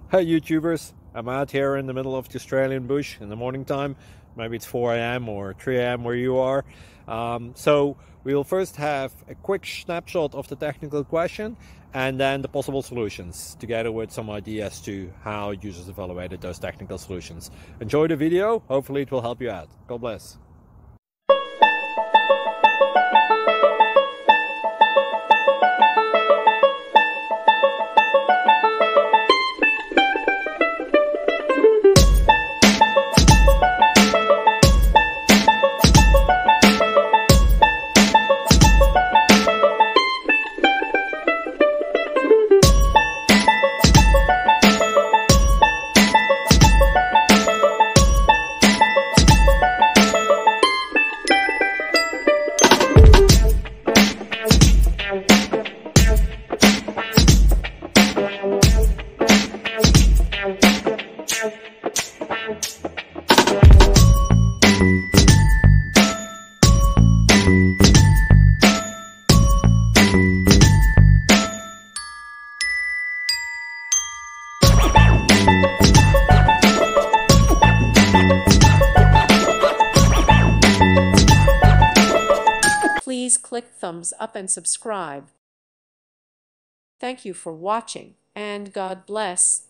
Hey YouTubers, I'm out here in the middle of the Australian bush in the morning time. Maybe it's 4 a.m. or 3 a.m. where you are. So we'll first have a quick snapshot of the technical question and then the possible solutions, together with some ideas to how users evaluated those technical solutions. Enjoy the video, hopefully it will help you out. God bless. Please click thumbs up and subscribe. Thank you for watching, and God bless.